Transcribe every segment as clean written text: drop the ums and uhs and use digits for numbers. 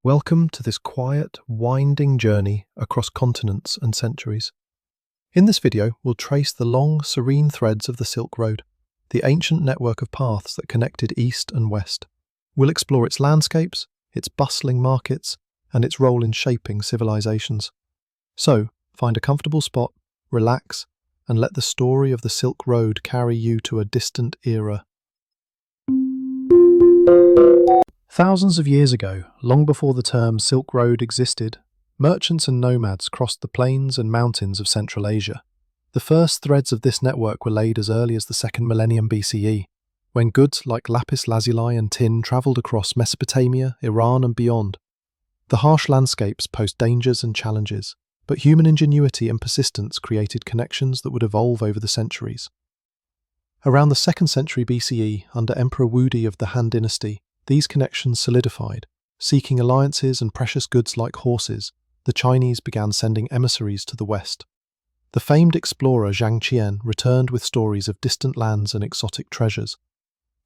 Welcome to this quiet, winding journey across continents and centuries. In this video, we'll trace the long, serene threads of the Silk Road, the ancient network of paths that connected East and West. We'll explore its landscapes, its bustling markets, and its role in shaping civilizations. So, find a comfortable spot, relax, and let the story of the Silk Road carry you to a distant era. Thousands of years ago, long before the term Silk Road existed, merchants and nomads crossed the plains and mountains of Central Asia. The first threads of this network were laid as early as the 2nd millennium BCE, when goods like lapis lazuli and tin travelled across Mesopotamia, Iran and beyond. The harsh landscapes posed dangers and challenges, but human ingenuity and persistence created connections that would evolve over the centuries. Around the 2nd century BCE, under Emperor Wudi of the Han Dynasty, these connections solidified. Seeking alliances and precious goods like horses, the Chinese began sending emissaries to the west. The famed explorer Zhang Qian returned with stories of distant lands and exotic treasures.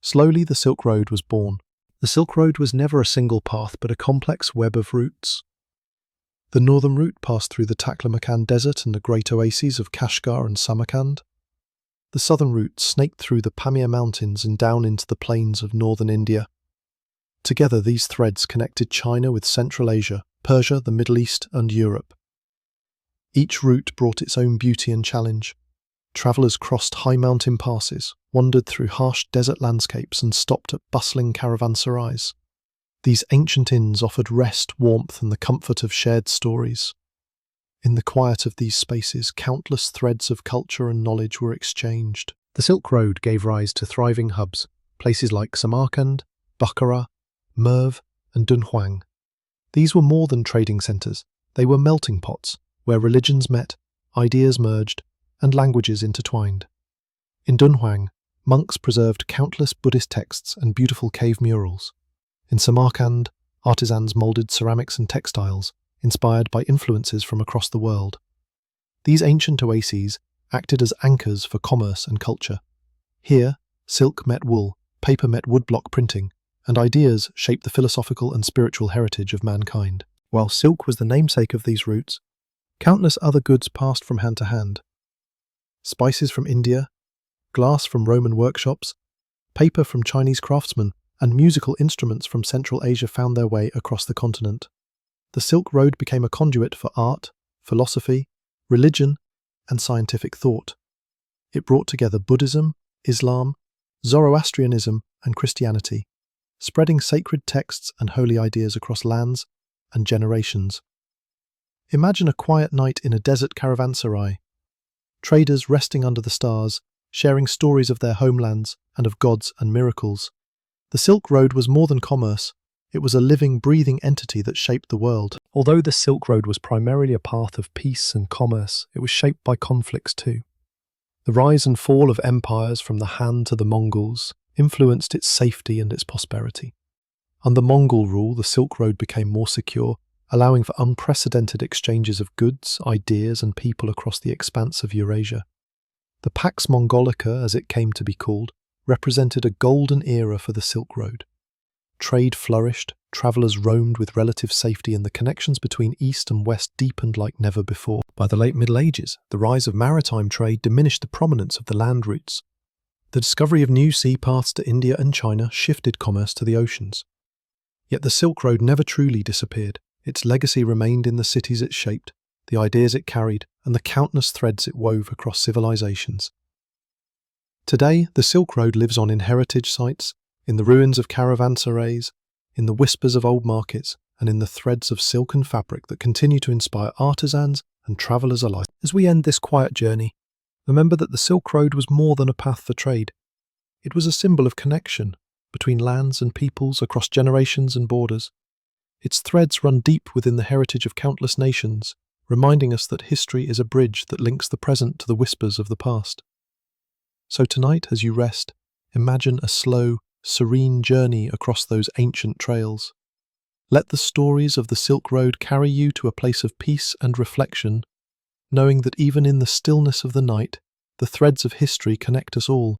Slowly, the Silk Road was born. The Silk Road was never a single path, but a complex web of routes. The northern route passed through the Taklamakan Desert and the great oases of Kashgar and Samarkand. The southern route snaked through the Pamir Mountains and down into the plains of northern India. Together, these threads connected China with Central Asia, Persia, the Middle East, and Europe. Each route brought its own beauty and challenge. Travellers crossed high mountain passes, wandered through harsh desert landscapes, and stopped at bustling caravanserais. These ancient inns offered rest, warmth, and the comfort of shared stories. In the quiet of these spaces, countless threads of culture and knowledge were exchanged. The Silk Road gave rise to thriving hubs, places like Samarkand, Bukhara, Merv, and Dunhuang. These were more than trading centres, they were melting pots, where religions met, ideas merged, and languages intertwined. In Dunhuang, monks preserved countless Buddhist texts and beautiful cave murals. In Samarkand, artisans moulded ceramics and textiles, inspired by influences from across the world. These ancient oases acted as anchors for commerce and culture. Here, silk met wool, paper met woodblock printing, and ideas shaped the philosophical and spiritual heritage of mankind. While silk was the namesake of these routes, countless other goods passed from hand to hand. Spices from India, glass from Roman workshops, paper from Chinese craftsmen, and musical instruments from Central Asia found their way across the continent. The Silk Road became a conduit for art, philosophy, religion, and scientific thought. It brought together Buddhism, Islam, Zoroastrianism, and Christianity, spreading sacred texts and holy ideas across lands and generations. Imagine a quiet night in a desert caravanserai. Traders resting under the stars, sharing stories of their homelands and of gods and miracles. The Silk Road was more than commerce. It was a living, breathing entity that shaped the world. Although the Silk Road was primarily a path of peace and commerce, it was shaped by conflicts too. The rise and fall of empires from the Han to the Mongols influenced its safety and its prosperity. Under Mongol rule, the Silk Road became more secure, allowing for unprecedented exchanges of goods, ideas, and people across the expanse of Eurasia. The Pax Mongolica, as it came to be called, represented a golden era for the Silk Road. Trade flourished, travellers roamed with relative safety, and the connections between East and West deepened like never before. By the late Middle Ages, the rise of maritime trade diminished the prominence of the land routes. The discovery of new sea paths to India and China shifted commerce to the oceans. Yet the Silk Road never truly disappeared. Its legacy remained in the cities it shaped, the ideas it carried, and the countless threads it wove across civilizations. Today, the Silk Road lives on in heritage sites, in the ruins of caravanserais, in the whispers of old markets, and in the threads of silk and fabric that continue to inspire artisans and travellers alike. As we end this quiet journey, remember that the Silk Road was more than a path for trade. It was a symbol of connection between lands and peoples across generations and borders. Its threads run deep within the heritage of countless nations, reminding us that history is a bridge that links the present to the whispers of the past. So tonight, as you rest, imagine a slow, serene journey across those ancient trails. Let the stories of the Silk Road carry you to a place of peace and reflection, knowing that even in the stillness of the night, the threads of history connect us all.